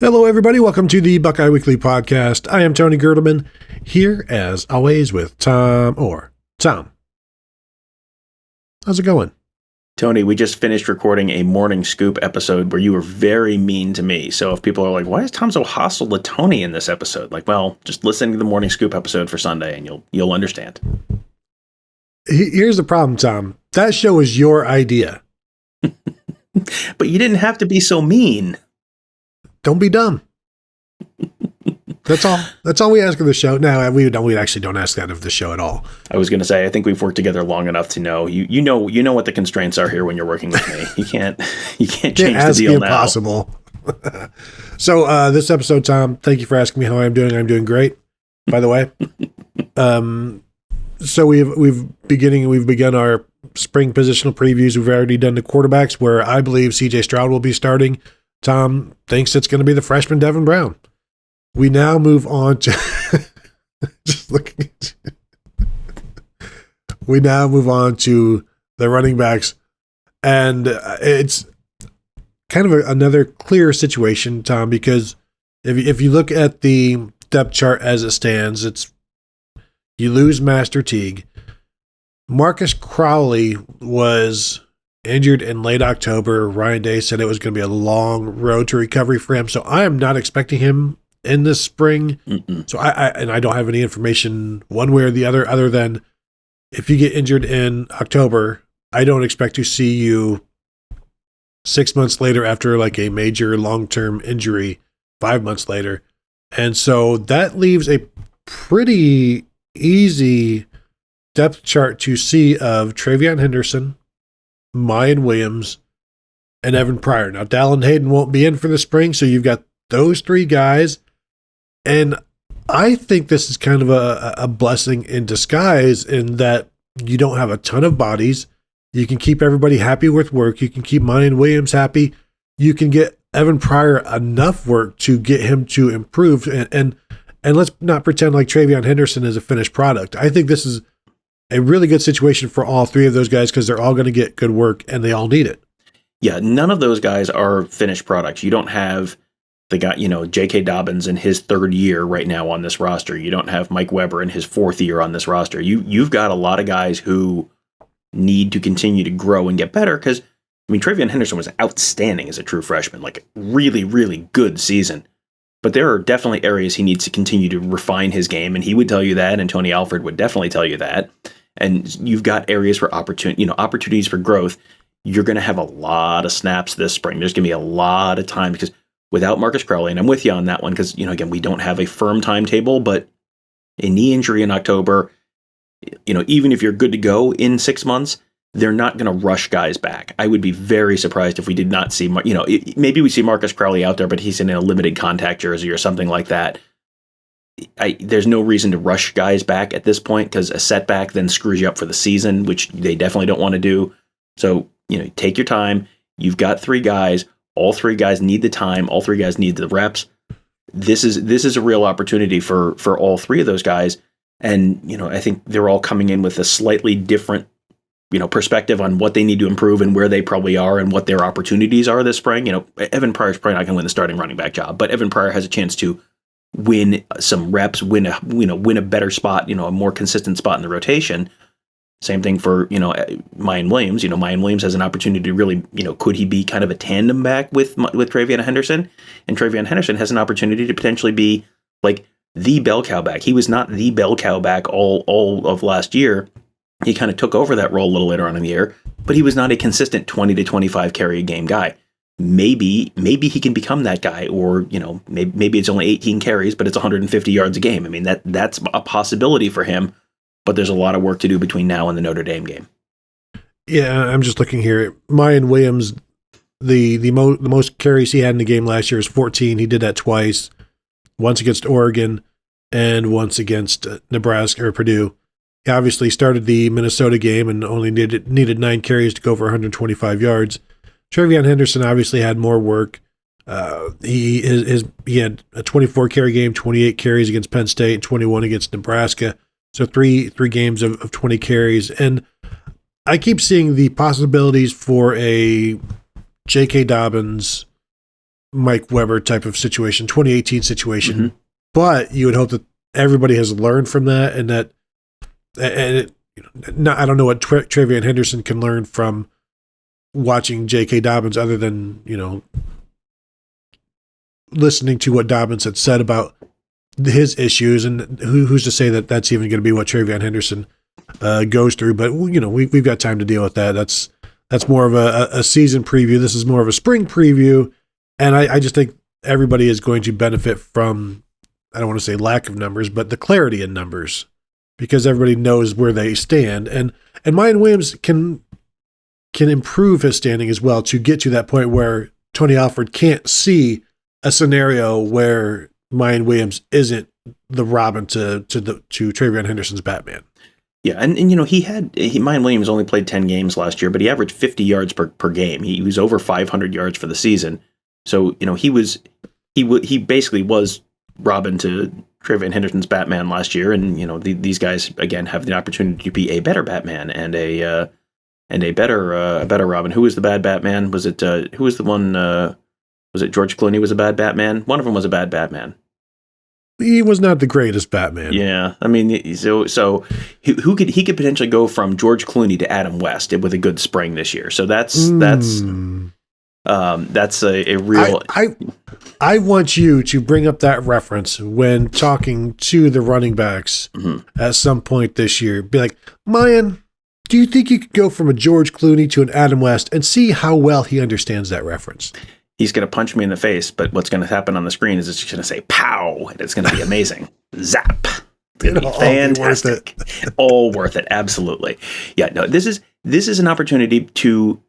Hello, everybody. Welcome to the Buckeye Weekly Podcast. I am Tony Gerdeman, here as always with Tom Orr. Tom, how's it going? Tony, we just finished recording a Morning Scoop episode where you were very mean to me. So if people are like, why is Tom so hostile to Tony in this episode? Like, well, just listen to the Morning Scoop episode for Sunday and you'll understand. Here's the problem, Tom. That show was your idea. But you didn't have to be so mean. Don't be dumb. That's all. That's all we ask of the show. No, we actually don't ask that of the show at all. I was going to say, I think we've worked together long enough to know you know what the constraints are here when you're working with me. You can't change the deal now. Impossible. So this episode, Tom, thank you for asking me how I'm doing. I'm doing great, by the way. So we've begun our spring positional previews. We've already done the quarterbacks, where I believe CJ Stroud will be starting. Tom thinks it's going to be the freshman Devin Brown. We now move on to just looking at you. We now move on to the running backs, and it's kind of another clear situation, Tom, because if you look at the depth chart as it stands, you lose Master Teague. Marcus Crowley was injured in late October. Ryan Day said it was going to be a long road to recovery for him, so I am not expecting him in this spring. So I don't have any information one way or the other than if you get injured in October, I don't expect to see you 6 months later after like a major long-term injury, 5 months later. And so that leaves a pretty easy depth chart to see of Trayvon Henderson, Mayan Williams, and Evan Pryor. Now, Dallin Hayden won't be in for the spring, so you've got those three guys. And I think this is kind of a blessing in disguise in that you don't have a ton of bodies. You can keep everybody happy with work. You can keep Mayan Williams happy. You can get Evan Pryor enough work to get him to improve. And let's not pretend like Trayvon Henderson is a finished product. I think this is a really good situation for all three of those guys because they're all going to get good work and they all need it. Yeah, none of those guys are finished products. You don't have the guy, J.K. Dobbins in his third year right now on this roster. You don't have Mike Weber in his fourth year on this roster. You've got a lot of guys who need to continue to grow and get better because, Trayvon Henderson was outstanding as a true freshman, like really, really good season. But there are definitely areas he needs to continue to refine his game, and he would tell you that, and Tony Alford would definitely tell you that. And you've got areas for opportunities for growth. You're going to have a lot of snaps this spring. There's going to be a lot of time because without Marcus Crowley, and I'm with you on that one because, again, we don't have a firm timetable, but a knee injury in October, even if you're good to go in 6 months, they're not going to rush guys back. I would be very surprised if we did not see, maybe we see Marcus Crowley out there, but he's in a limited contact jersey or something like that. There's no reason to rush guys back at this point because a setback then screws you up for the season, which they definitely don't want to do. So, take your time. You've got three guys. All three guys need the time. All three guys need the reps. This is a real opportunity for all three of those guys. And, I think they're all coming in with a slightly different perspective on what they need to improve and where they probably are and what their opportunities are this spring. Evan Pryor's probably not going to win the starting running back job, but Evan Pryor has a chance to win some reps, win a better spot, a more consistent spot in the rotation. Same thing for, Mayan Williams. Mayan Williams has an opportunity to really, could he be kind of a tandem back with Trayvon Henderson? And Trayvon Henderson has an opportunity to potentially be like the bell cow back. He was not the bell cow back all of last year. He kind of took over that role a little later on in the year, but he was not a consistent 20 to 25 carry a game guy. Maybe he can become that guy, or, maybe it's only 18 carries, but it's 150 yards a game. That's a possibility for him, but there's a lot of work to do between now and the Notre Dame game. Yeah, I'm just looking here. Mayan Williams, the most carries he had in the game last year was 14. He did that twice, once against Oregon and once against Nebraska or Purdue. He obviously started the Minnesota game and only needed 9 carries to go for 125 yards. Trayvon Henderson obviously had more work. He had a 24 carry game, 28 carries against Penn State, 21 against Nebraska. So three games of 20 carries. And I keep seeing the possibilities for a J.K. Dobbins, Mike Weber type of situation, 2018 situation. But you would hope that everybody has learned from that, and that, I don't know what Trayvon Henderson can learn from watching J.K. Dobbins other than, listening to what Dobbins had said about his issues, and who's to say that that's even going to be what Trayvon Henderson goes through. But, we've got time to deal with that. That's more of a season preview. This is more of a spring preview. And I just think everybody is going to benefit from, I don't want to say lack of numbers, but the clarity in numbers, because everybody knows where they stand. And Mayan Williams can improve his standing as well to get to that point where Tony Alford can't see a scenario where Mayan Williams isn't the Robin to Trayvon Henderson's Batman. Yeah, and Mayan Williams only played 10 games last year, but he averaged 50 yards per game. He was over 500 yards for the season. So, he basically was Robin to Trayvon Henderson's Batman last year, and these guys again have the opportunity to be a better Batman and a better Robin. Who was the bad Batman? Was it who was the one? Was it George Clooney was a bad Batman? One of them was a bad Batman. He was not the greatest Batman. Yeah, I mean, so he could potentially go from George Clooney to Adam West with a good spring this year. So that's a real. I want you to bring up that reference when talking to the running backs at some point this year. Be like, Mayan, do you think you could go from a George Clooney to an Adam West, and see how well he understands that reference? He's going to punch me in the face, but what's going to happen on the screen is it's just going to say "pow," and it's going to be amazing. Zap. It's going to be fantastic. All worth it. Absolutely. Yeah. No. This is an opportunity to,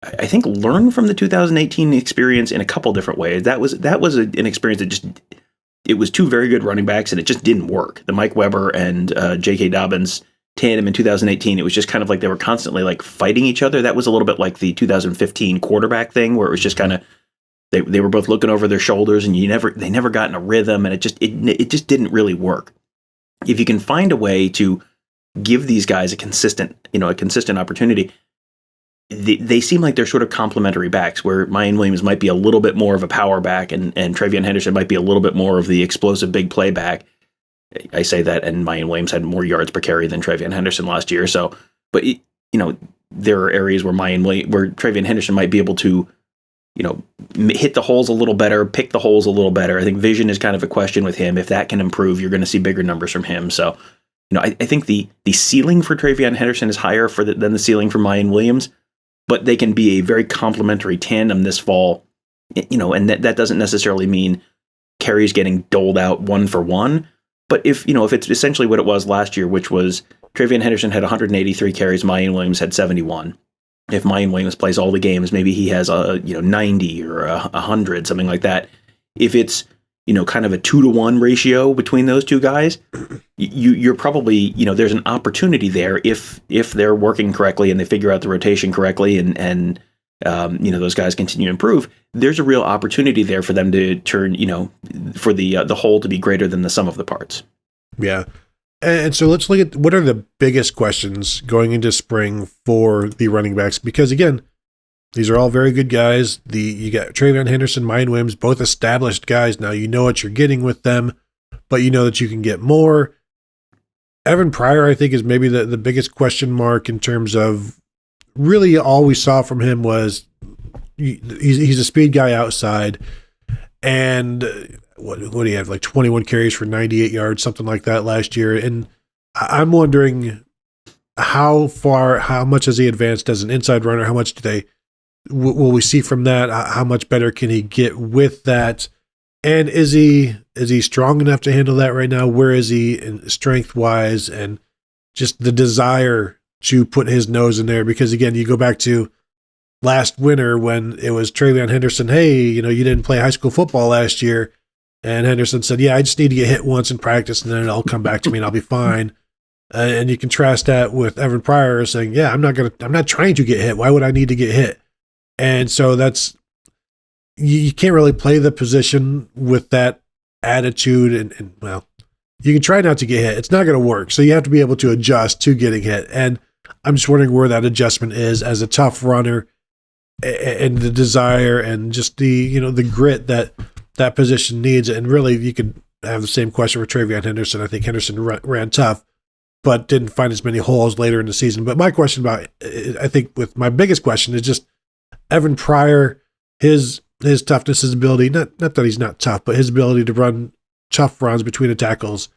I think, learn from the 2018 experience in a couple different ways. That was an experience that it was two very good running backs, and it just didn't work. The Mike Weber and J.K. Dobbins tandem in 2018, it was just kind of like they were constantly like fighting each other. That was a little bit like the 2015 quarterback thing, where it was just kind of they were both looking over their shoulders, and they never got in a rhythm, and it just didn't really work. If you can find a way to give these guys a consistent opportunity, they seem like they're sort of complementary backs, where Mayan Williams might be a little bit more of a power back, and Trayvon Henderson might be a little bit more of the explosive big play back. I say that, and Mayan Williams had more yards per carry than Trayvon Henderson last year. So, but there are areas where Trayvon Henderson might be able to, hit the holes a little better, pick the holes a little better. I think vision is kind of a question with him. If that can improve, you're going to see bigger numbers from him. So, I think the ceiling for Trayvon Henderson is higher than the ceiling for Mayan Williams, but they can be a very complementary tandem this fall. And that doesn't necessarily mean carries getting doled out one for one. But if it's essentially what it was last year, which was Trayvon Henderson had 183 carries, Mayan Williams had 71. If Mayan Williams plays all the games, maybe he has 90 or 100, something like that. If it's kind of a 2-to-1 ratio between those two guys, you're probably there's an opportunity there if they're working correctly and they figure out the rotation correctly and those guys continue to improve. There's a real opportunity there for them to turn, for the whole to be greater than the sum of the parts. Yeah. And so let's look at what are the biggest questions going into spring for the running backs, because again, these are all very good guys. You got Trayvon Henderson, Mayan Williams, both established guys. Now you know what you're getting with them, but you know that you can get more. Evan Pryor, I think, is maybe the biggest question mark in terms of really all we saw from him was he's a speed guy outside, and what do you have, like 21 carries for 98 yards, something like that last year. And I'm wondering how much has he advanced as an inside runner? How much will we see from that? How much better can he get with that? And is he strong enough to handle that right now? Where is he strength wise, and just the desire to put his nose in there? Because again, you go back to last winter when it was Trayvon Henderson. Hey, you didn't play high school football last year. And Henderson said, yeah, I just need to get hit once in practice and then it'll come back to me and I'll be fine. And you contrast that with Evan Pryor saying, yeah, I'm not trying to get hit. Why would I need to get hit? And so you can't really play the position with that attitude. And well, you can try not to get hit. It's not going to work. So you have to be able to adjust to getting hit. And I'm just wondering where that adjustment is as a tough runner. and the desire and just the grit that position needs. And really, you could have the same question for Trayvon Henderson. I think Henderson ran tough, but didn't find as many holes later in the season. But my question my biggest question is just Evan Pryor, his toughness, his ability, not that he's not tough, but his ability to run tough runs between the tackles,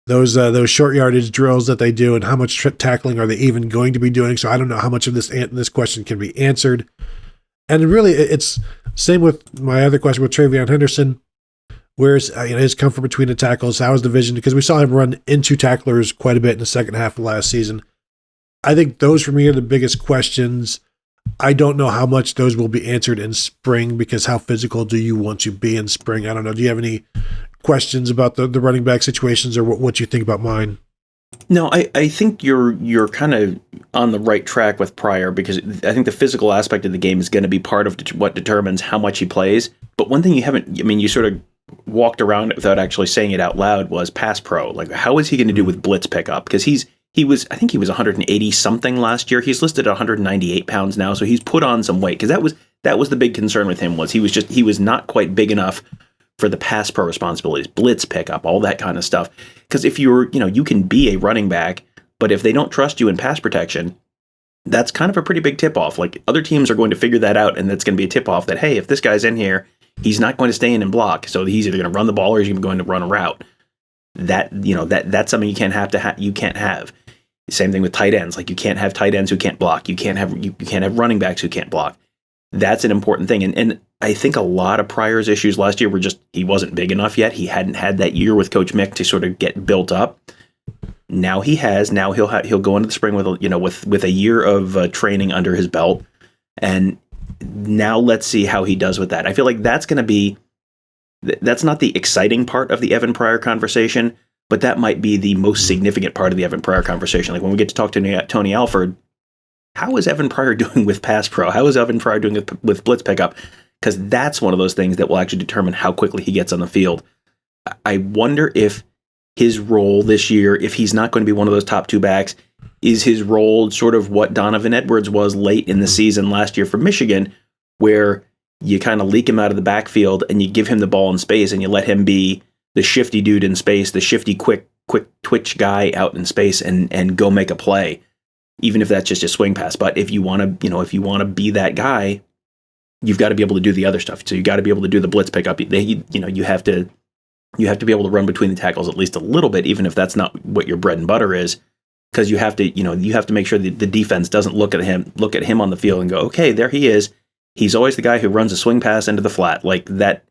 those short yardage drills that they do, and how much tackling are they even going to be doing? So I don't know how much of this question can be answered. And really, it's same with my other question with Trayvon Henderson. Where's his comfort between the tackles? How is the vision? Because we saw him run into tacklers quite a bit in the second half of last season. I think those for me are the biggest questions. I don't know how much those will be answered in spring, because how physical do you want to be in spring? I don't know. Do you have any questions about the running back situations, or what you think about mine? No, I think you're kind of on the right track with Pryor, because I think the physical aspect of the game is going to be part of what determines how much he plays. But one thing you sort of walked around it without actually saying it out loud was pass pro. Like, how is he going to do with blitz pickup? Because he was 180 something last year. He's listed at 198 pounds now, so he's put on some weight. Because that was the big concern with him, was he was not quite big enough for the pass pro responsibilities, blitz pickup, all that kind of stuff. Because if you can be a running back, but if they don't trust you in pass protection, that's kind of a pretty big tip off. Like, other teams are going to figure that out, and that's going to be a tip off that, hey, if this guy's in here, he's not going to stay in and block. So he's either going to run the ball or he's going to run a route. That's something you can't have. Same thing with tight ends. Like, you can't have tight ends who can't block. You can't have running backs who can't block. That's an important thing. And I think a lot of Pryor's issues last year were just he wasn't big enough yet. He hadn't had that year with Coach Mick to sort of get built up. Now he has. Now he'll go into the spring with a year of training under his belt, and now let's see how he does with that. I feel like that's not the exciting part of the Evan Pryor conversation, but that might be the most significant part of the Evan Pryor conversation. Like, when we get to talk to Tony Alford, how is Evan Pryor doing with pass pro? How is Evan Pryor doing with blitz pickup? Because that's one of those things that will actually determine how quickly he gets on the field. I wonder if his role this year, if he's not going to be one of those top two backs, is his role sort of what Donovan Edwards was late in the season last year for Michigan, where you kind of leak him out of the backfield and you give him the ball in space and you let him be the shifty dude in space, the shifty, quick twitch guy out in space and go make a play, even if that's just a swing pass. But if you want to be that guy, you've got to be able to do the other stuff. So you got to be able to do the blitz pickup. You have to be able to run between the tackles at least a little bit, even if that's not what your bread and butter is, because you have to make sure that the defense doesn't look at him on the field and go, okay, there he is. He's always the guy who runs a swing pass into the flat. Like that,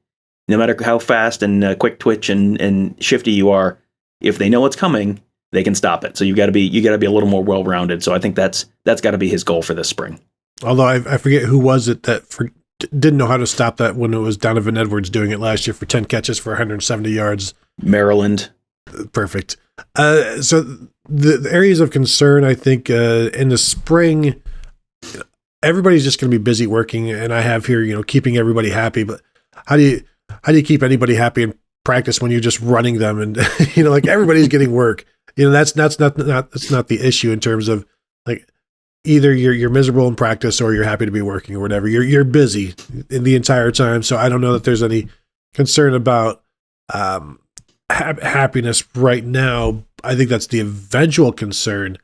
no matter how fast and quick twitch and shifty you are, if they know what's coming, they can stop it. So you got to be a little more well-rounded. So I think that's got to be his goal for this spring. Although I forget who was it that didn't know how to stop that when it was Donovan Edwards doing it last year for 10 catches for 170 yards. Maryland. Perfect. So the areas of concern, I think, in the spring, everybody's just going to be busy working, and I have here, keeping everybody happy. But how do you keep anybody happy in practice when you're just running them and like everybody's getting work? That's not the issue in terms of like either you're miserable in practice or you're happy to be working or whatever. You're busy in the entire time, so I don't know that there's any concern about happiness right now. I think that's the eventual concern.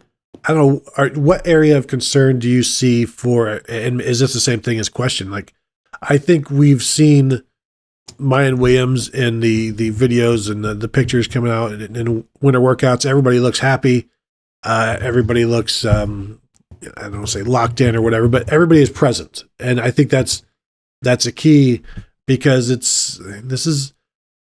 I don't know, what area of concern do you see for, and is this the same thing as question? Like, I think we've seen Mayan Williams in the videos and the pictures coming out in winter workouts. Everybody looks happy. Everybody looks, I don't want to say locked in or whatever, but everybody is present. And I think that's a key, because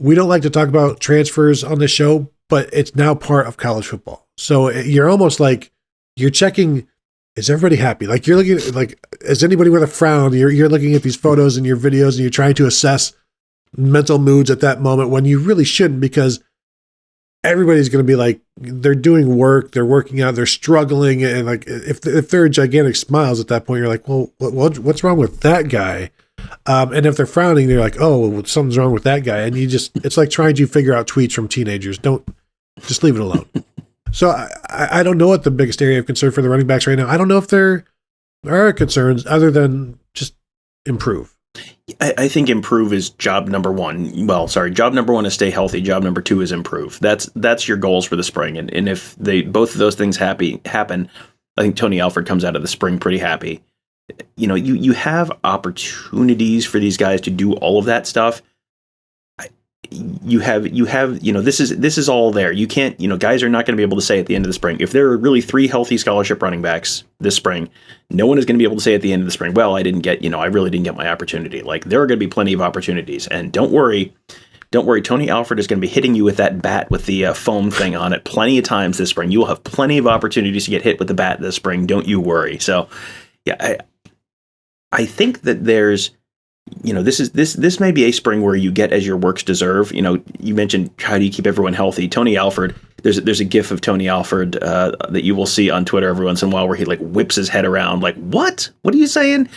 we don't like to talk about transfers on the show, but it's now part of college football. So you're almost like, you're checking, is everybody happy? Like, you're looking at, like, is anybody with a frown? You're looking at these photos and your videos and you're trying to assess mental moods at that moment when you really shouldn't, because everybody's going to be like, they're doing work, they're working out, they're struggling. And like, if they're gigantic smiles at that point, you're like, well, what's wrong with that guy? And if they're frowning, they're like, oh, well, something's wrong with that guy. And it's like trying to figure out tweets from teenagers. Just leave it alone. So I don't know what the biggest area of concern for the running backs right now. I don't know if there are concerns other than just improve? I think improve is job number one. Well, sorry, job number one is stay healthy. Job number two is improve. That's your goals for the spring. And if both of those things happen, I think Tony Alford comes out of the spring pretty happy. You have opportunities for these guys to do all of that stuff. You have this is all there. You can't, guys are not going to be able to say at the end of the spring, if there are really 3 healthy scholarship running backs this spring, no one is going to be able to say at the end of the spring, well, I really didn't get my opportunity. Like, there are going to be plenty of opportunities, and don't worry, Tony Alford is going to be hitting you with that bat with the foam thing on it plenty of times this spring. You will have plenty of opportunities to get hit with the bat this spring. Don't you worry. So yeah, I think that there's, this may be a spring where you get as your works deserve. You mentioned, how do you keep everyone healthy? Tony Alford, there's a gif of Tony Alford that you will see on Twitter every once in a while where he like whips his head around like, what are you saying?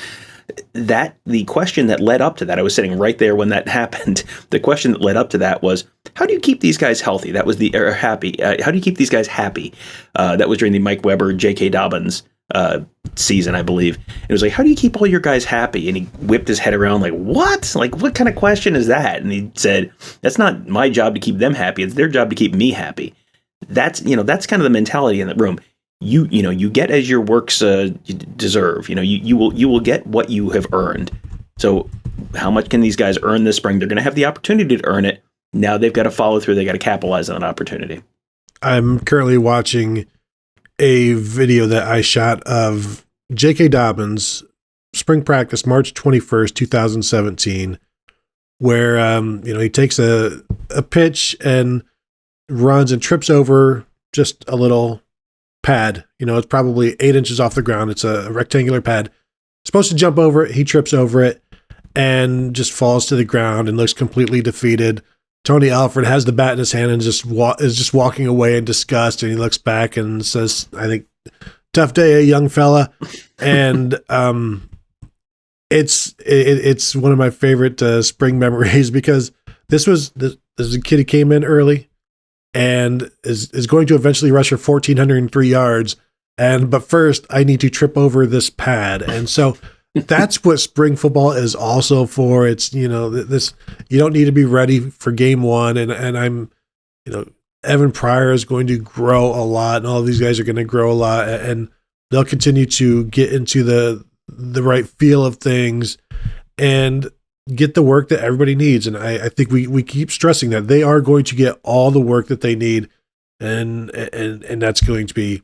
The question that led up to that, I was sitting right there when that happened. The question that led up to that was, how do you keep these guys healthy? That was happy. How do you keep these guys happy? That was during the Mike Weber, J.K. Dobbins season, I believe. It was like, how do you keep all your guys happy? And he whipped his head around like, what? Like, what kind of question is that? And he said, that's not my job to keep them happy. It's their job to keep me happy. That's kind of the mentality in the room. You get as your works deserve. You will get what you have earned. So how much can these guys earn this spring? They're going to have the opportunity to earn it. Now they've got to follow through. They got to capitalize on that opportunity. I'm currently watching a video that I shot of J.K. Dobbins spring practice, March 21st, 2017, where he takes a pitch and runs and trips over just a little pad. It's probably 8 inches off the ground. It's a rectangular pad. Supposed to jump over it. He trips over it and just falls to the ground and looks completely defeated. Tony Alford has the bat in his hand and is just walking away in disgust. And he looks back and says, I think, tough day, young fella. And it's one of my favorite spring memories, because this is a kid who came in early and is going to eventually rush for 1,403 yards. But first, I need to trip over this pad. And so that's what spring football is also for. It's, this, you don't need to be ready for game one. And I'm, Evan Pryor is going to grow a lot, and all of these guys are going to grow a lot, and they'll continue to get into the right feel of things and get the work that everybody needs. And I think we keep stressing that they are going to get all the work that they need, and that's going to be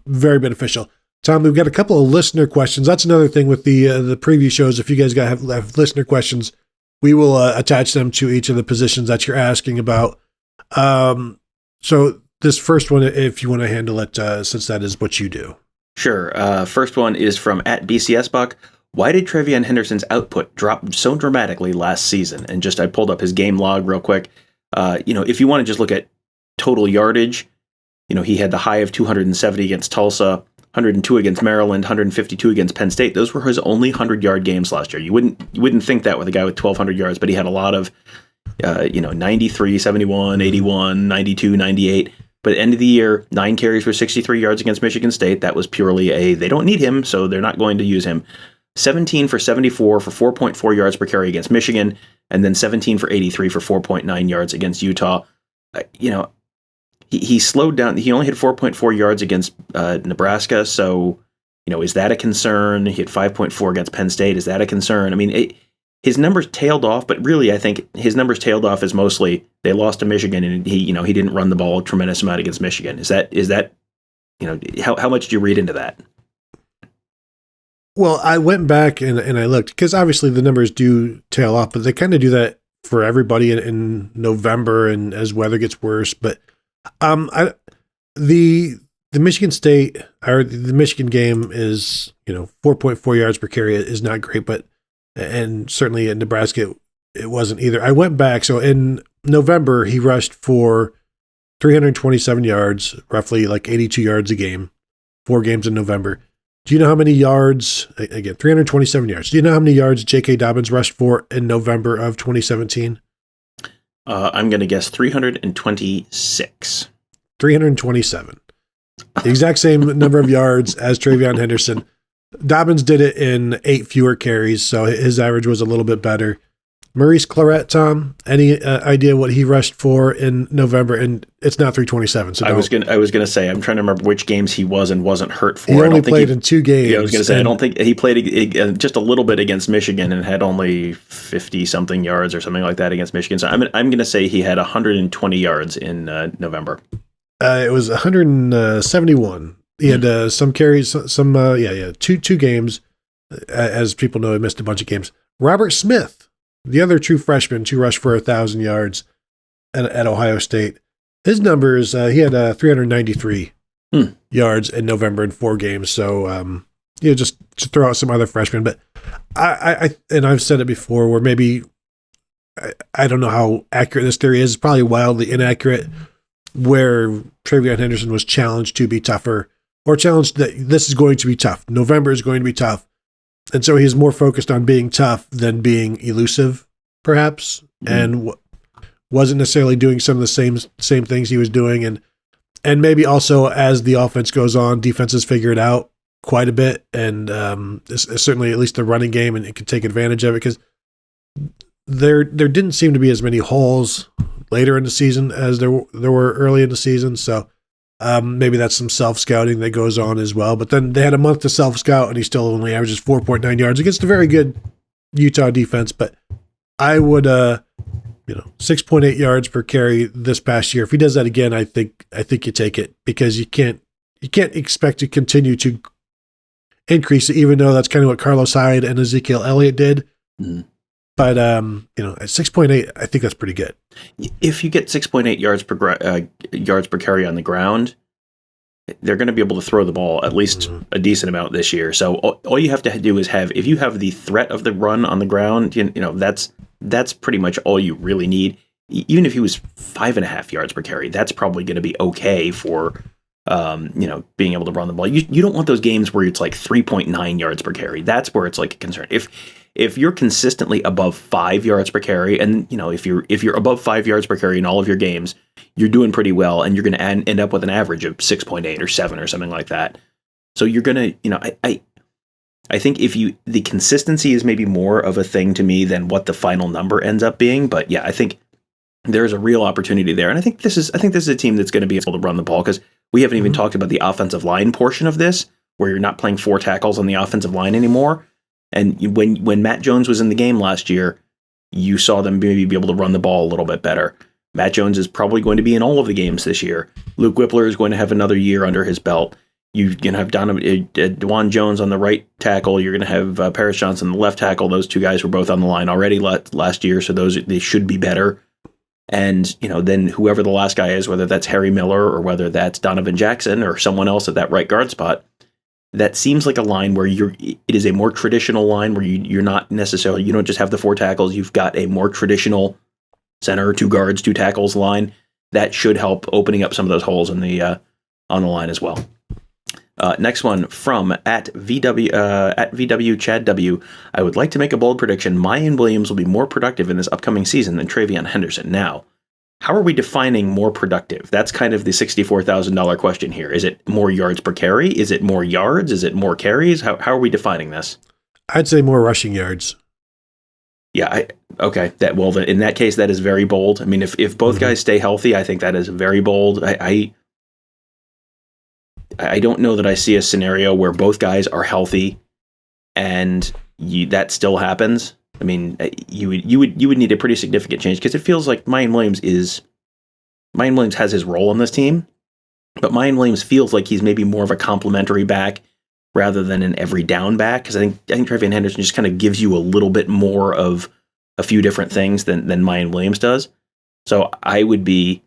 very beneficial. Tom, we've got a couple of listener questions. That's another thing with the preview shows. If you guys have listener questions, we will attach them to each of the positions that you're asking about. So this first one, if you want to handle it, since that is what you do. Sure. First one is from @BCSBuck. Why did Trayvon Henderson's output drop so dramatically last season? And I pulled up his game log real quick. If you want to just look at total yardage, he had the high of 270 against Tulsa, 102 against Maryland, 152 against Penn State. Those were his only 100-yard games last year. You wouldn't think that with a guy with 1,200 yards, but he had a lot of 93, 71, 81, 92, 98. But at the end of the year, 9 carries for 63 yards against Michigan State. That was purely they don't need him, so they're not going to use him. 17 for 74 for 4.4 yards per carry against Michigan, and then 17 for 83 for 4.9 yards against Utah. He slowed down. He only had 4.4 yards against Nebraska. So, is that a concern? He had 5.4 against Penn State. Is that a concern? I mean, his numbers tailed off, but really, I think his numbers tailed off as mostly they lost to Michigan, and he didn't run the ball a tremendous amount against Michigan. Is that how much did you read into that? Well, I went back and I looked, because obviously the numbers do tail off, but they kind of do that for everybody in November and as weather gets worse. But the Michigan State, or the Michigan game is, 4.4 yards per carry is not great, and certainly in Nebraska, it wasn't either. I went back. So in November, he rushed for 327 yards, roughly like 82 yards a game, 4 games in November. Do you know how many yards, again, 327 yards. Do you know how many yards J.K. Dobbins rushed for in November of 2017? I'm going to guess 326. 327. The exact same number of yards as Trayvon Henderson. Dobbins did it in 8 fewer carries, so his average was a little bit better. Maurice Claret, Tom, any idea what he rushed for in November? And it's not 327. So I was gonna say, I'm trying to remember which games he was and wasn't hurt for. He only played in 2 games. Yeah, I was gonna say, I don't think he played just a little bit against Michigan and had only 50 something yards or something like that against Michigan. So I'm gonna say he had 120 yards in November. It was 171. He had some carries, two games. As people know, he missed a bunch of games. Robert Smith, the other true freshman, to rush for 1,000 yards at Ohio State. His numbers, he had 393 yards in November in 4 games. So, just to throw out some other freshmen. But and I've said it before, where maybe, I don't know how accurate this theory is. It's probably wildly inaccurate, where Trayvon Henderson was challenged to be tougher, or challenged that this is going to be tough. November is going to be tough. And so he's more focused on being tough than being elusive, perhaps, and wasn't necessarily doing some of the same things he was doing. And maybe also as the offense goes on, defenses figure it out quite a bit. And certainly at least the running game, and it can take advantage of it, because there didn't seem to be as many holes later in the season as there were early in the season. So maybe that's some self-scouting that goes on as well. But then they had a month to self-scout, and he still only averages 4.9 yards against a very good Utah defense. But I would, 6.8 yards per carry this past year. If he does that again, I think you take it, because you can't expect to continue to increase it, even though that's kind of what Carlos Hyde and Ezekiel Elliott did. Mm-hmm. But, at 6.8, I think that's pretty good. If you get 6.8 yards per carry on the ground, they're going to be able to throw the ball at least a decent amount this year. So all you have to do is if you have the threat of the run on the ground, that's pretty much all you really need. Even if he was 5.5 yards per carry, that's probably going to be okay for, being able to run the ball. You don't want those games where it's like 3.9 yards per carry. That's where it's like a concern. If you're consistently above 5 yards per carry, and if you're above 5 yards per carry in all of your games, you're doing pretty well, and you're going to end up with an average of 6.8 or 7 or something like that. So you're going to, I think the consistency is maybe more of a thing to me than what the final number ends up being. But yeah, I think there's a real opportunity there, and I think this is a team that's going to be able to run the ball, because we haven't even talked about the offensive line portion of this, where you're not playing 4 tackles on the offensive line anymore. And when Matt Jones was in the game last year, you saw them maybe be able to run the ball a little bit better. Matt Jones is probably going to be in all of the games this year. Luke Whippler is going to have another year under his belt. You're going to have Dwan Jones on the right tackle. You're going to have Paris Johnson on the left tackle. Those 2 guys were both on the line already last year, so they should be better. And then whoever the last guy is, whether that's Harry Miller or whether that's Donovan Jackson or someone else at that right guard spot, that seems like a line where it is a more traditional line where you're not necessarily, you don't just have the 4 tackles, you've got a more traditional center, 2 guards, 2 tackles line. That should help opening up some of those holes in the on the line as well. Next one from at VW Chad W. I would like to make a bold prediction. Mayan Williams will be more productive in this upcoming season than Trayvon Henderson. Now, how are we defining more productive? That's kind of the $64,000 question here. Is it more yards per carry? Is it more yards? Is it more carries? How are we defining this? I'd say more rushing yards. Yeah. Okay. In that case, that is very bold. I mean, if both guys stay healthy, I think that is very bold. I don't know that I see a scenario where both guys are healthy and that still happens. I mean, you would need a pretty significant change, because it feels like Mayan Williams has his role on this team, but Mayan Williams feels like he's maybe more of a complementary back rather than an every down back, because I think Trayvon Henderson just kind of gives you a little bit more of a few different things than Mayan Williams does. So I would be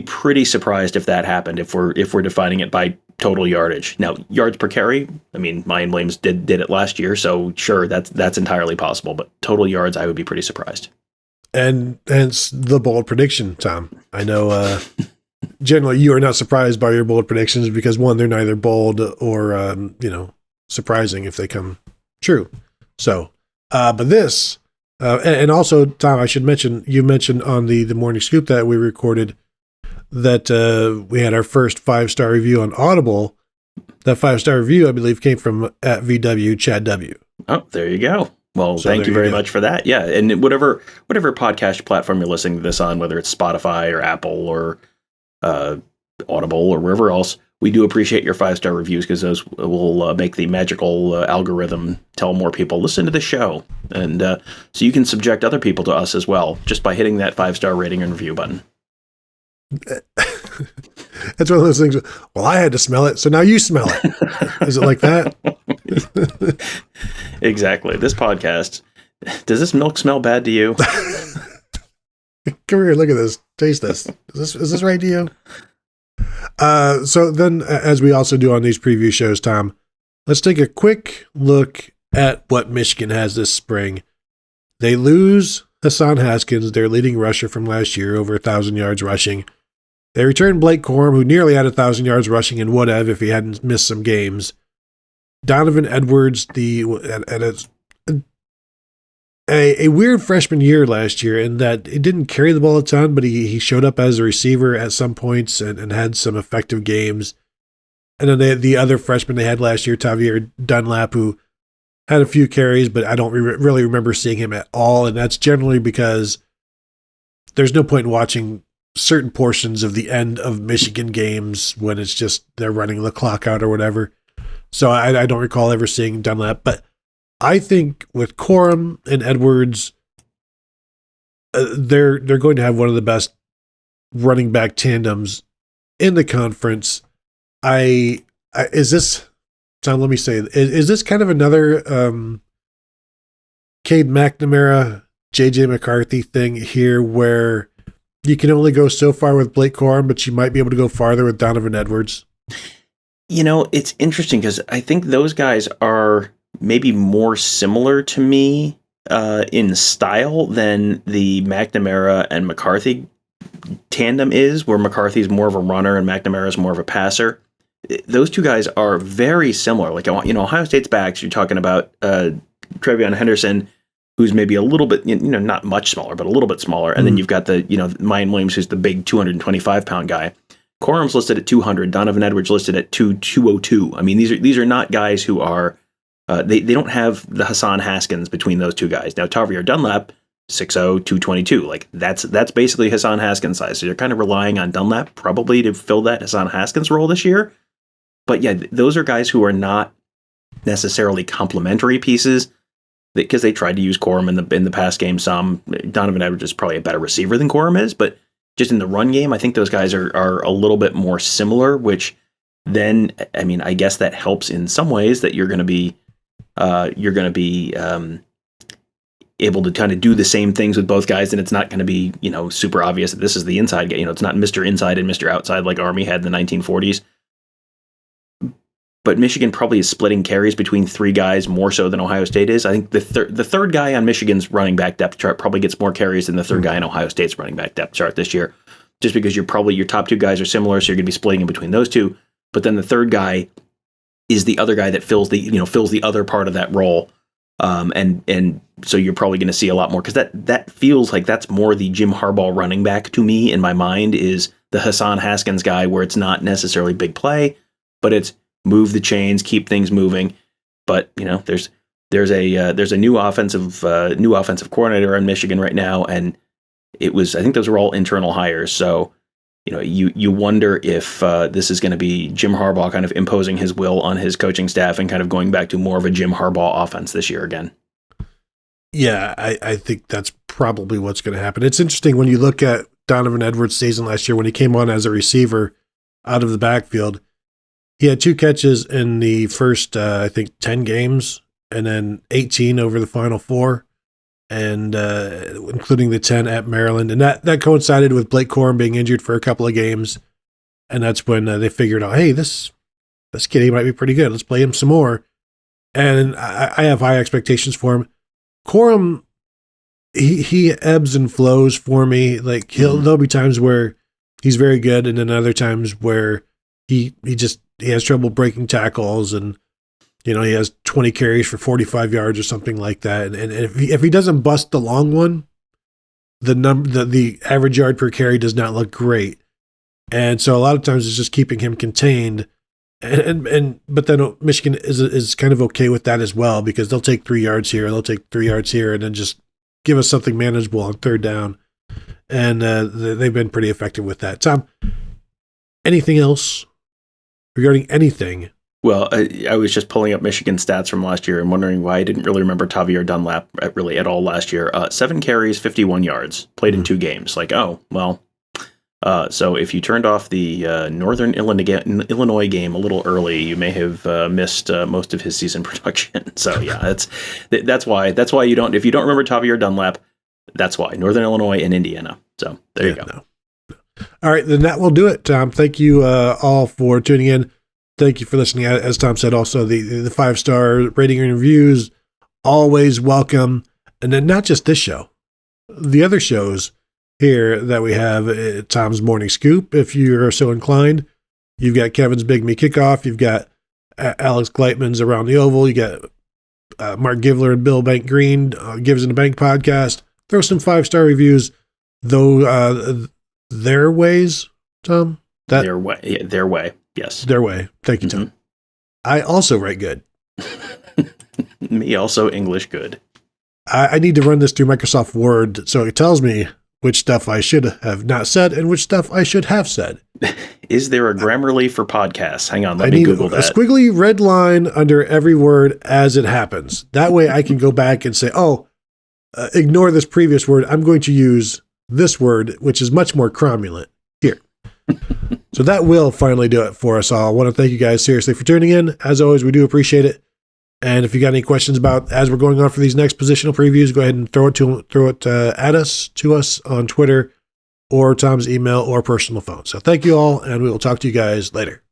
pretty surprised if that happened, if we're defining it by total yardage. Now, yards per carry, I mean, Mayan Williams did it last year, so sure, that's entirely possible. But total yards, I would be pretty surprised. And hence the bold prediction, Tom. I know generally you are not surprised by your bold predictions, because one, they're neither bold or surprising if they come true. So, but this, and also, Tom, I should mention, you mentioned on the Morning Scoop that we recorded that we had our first 5-star review on Audible. That 5-star review, I believe, came from at VW Chad W. Oh, there you go. Well, So thank you there very you go. much for that. Yeah, and whatever podcast platform you're listening to this on, whether it's Spotify or Apple or Audible or wherever else, we do appreciate your 5-star reviews because those will make the magical algorithm tell more people listen to the show, and so you can subject other people to us as well just by hitting that 5-star rating and review button. That's one of those things. Well, I had to smell it, so now you smell it. Is it like that? Exactly. This podcast. Does this milk smell bad to you? Come here, look at this. Taste this. Is this right to you? So then, as we also do on these preview shows, Tom, let's take a quick look at what Michigan has this spring. They lose Hassan Haskins, their leading rusher from last year, over 1,000 yards rushing. They return Blake Corum, who nearly had 1,000 yards rushing and would have if he hadn't missed some games. Donovan Edwards, a weird freshman year last year in that he didn't carry the ball a ton, but he showed up as a receiver at some points and had some effective games. And then the other freshman they had last year, Tavier Dunlap, who had a few carries, but I don't really remember seeing him at all. And that's generally because there's no point in watching certain portions of the end of Michigan games when it's just they're running the clock out or whatever. So I don't recall ever seeing Dunlap. But I think with Corum and Edwards, they're going to have one of the best running back tandems in the conference. Is this, Tom, let me say, is this kind of another Cade McNamara, JJ McCarthy thing here where you can only go so far with Blake Corum, but you might be able to go farther with Donovan Edwards? You know, it's interesting because I think those guys are maybe more similar to me in style than the McNamara and McCarthy tandem is, where McCarthy is more of a runner and McNamara is more of a passer. Those two guys are very similar. Like, you know, Ohio State's backs, you're talking about Trayvon Henderson, who's maybe a little bit, you know, not much smaller, but a little bit smaller. And then you've got the, you know, Mayan Williams, who's the big 225-pound guy. Corum's listed at 200. Donovan Edwards listed at 202. I mean, these are not guys who are, they don't have the Hassan Haskins between those two guys. Now, Tavier Dunlap, 6'0", 222. Like, that's basically Hassan Haskins size. So you're kind of relying on Dunlap probably to fill that Hassan Haskins role this year. But yeah, those are guys who are not necessarily complementary pieces because they tried to use Corum in the pass game some. Donovan Edwards is probably a better receiver than Corum is, but just in the run game, I think those guys are a little bit more similar, which then, I mean, I guess that helps in some ways that you're going to be able to kind of do the same things with both guys, and it's not going to be, you know, super obvious that this is the inside guy. You know, it's not Mr. Inside and Mr. Outside like Army had in the 1940s. But Michigan probably is splitting carries between three guys more so than Ohio State is. I think the third guy on Michigan's running back depth chart probably gets more carries than the third guy on Ohio State's running back depth chart this year, just because your top two guys are similar, so you're going to be splitting in between those two. But then the third guy is the other guy that fills the other part of that role, and so you're probably going to see a lot more because that feels like that's more the Jim Harbaugh running back to me in my mind is the Hassan Haskins guy, where it's not necessarily big play, but it's move the chains, keep things moving. But you know, there's a new offensive coordinator in Michigan right now, and I think those were all internal hires. So you know, you wonder if this is going to be Jim Harbaugh kind of imposing his will on his coaching staff and kind of going back to more of a Jim Harbaugh offense this year again. Yeah, I think that's probably what's going to happen. It's interesting when you look at Donovan Edwards' season last year when he came on as a receiver out of the backfield. He had 2 catches in the first, I think, 10 games, and then 18 over the final 4, and including the 10 at Maryland. And that coincided with Blake Corum being injured for a couple of games, and that's when they figured out, hey, this kid, he might be pretty good. Let's play him some more. And I have high expectations for him. Corum, he ebbs and flows for me. Like there'll be times where he's very good, and then other times where he has trouble breaking tackles, and you know, he has 20 carries for 45 yards or something like that. And if he doesn't bust the long one, the average yard per carry does not look great. And so a lot of times it's just keeping him contained. But then Michigan is kind of okay with that as well, because they'll take 3 yards here, they'll take 3 yards here, and then just give us something manageable on third down. And they've been pretty effective with that. Tom, anything else regarding anything? Well, I was just pulling up Michigan stats from last year and wondering why I didn't really remember Tavier Dunlap really at all last year. 7 carries, 51 yards, played in 2 games. Like, oh, well. So if you turned off the Northern Illinois game a little early, you may have missed most of his season production. So yeah, that's why you don't. If you don't remember Tavier Dunlap, that's why. Northern Illinois and Indiana. So there you go. No. All right, then that will do it, Tom. Thank you all for tuning in. Thank you for listening. As Tom said, also the 5-star rating and reviews, always welcome. And then not just this show, the other shows here that we have, Tom's Morning Scoop, if you're so inclined. You've got Kevin's Big Me Kickoff. You've got Alex Gleitman's Around the Oval. You got Mark Givler and Bill Bank Green, Gives in the Bank podcast. Throw some 5-star reviews, though their ways, Tom? Their way. Yes. Their way. Thank you, Tom. Mm-hmm. I also write good. Me also English good. I need to run this through Microsoft Word so it tells me which stuff I should have not said and which stuff I should have said. Is there a Grammarly for podcasts? Hang on, let me Google that. A squiggly red line under every word as it happens. That way I can go back and say, ignore this previous word. I'm going to use this word, which is much more cromulent here. So that will finally do it for us all. I want to thank you guys seriously for tuning in. As always, we do appreciate it. And if you got any questions about as we're going on for these next positional previews, go ahead and throw it at us, to us on Twitter or Tom's email or personal phone. So thank you all, and we will talk to you guys later.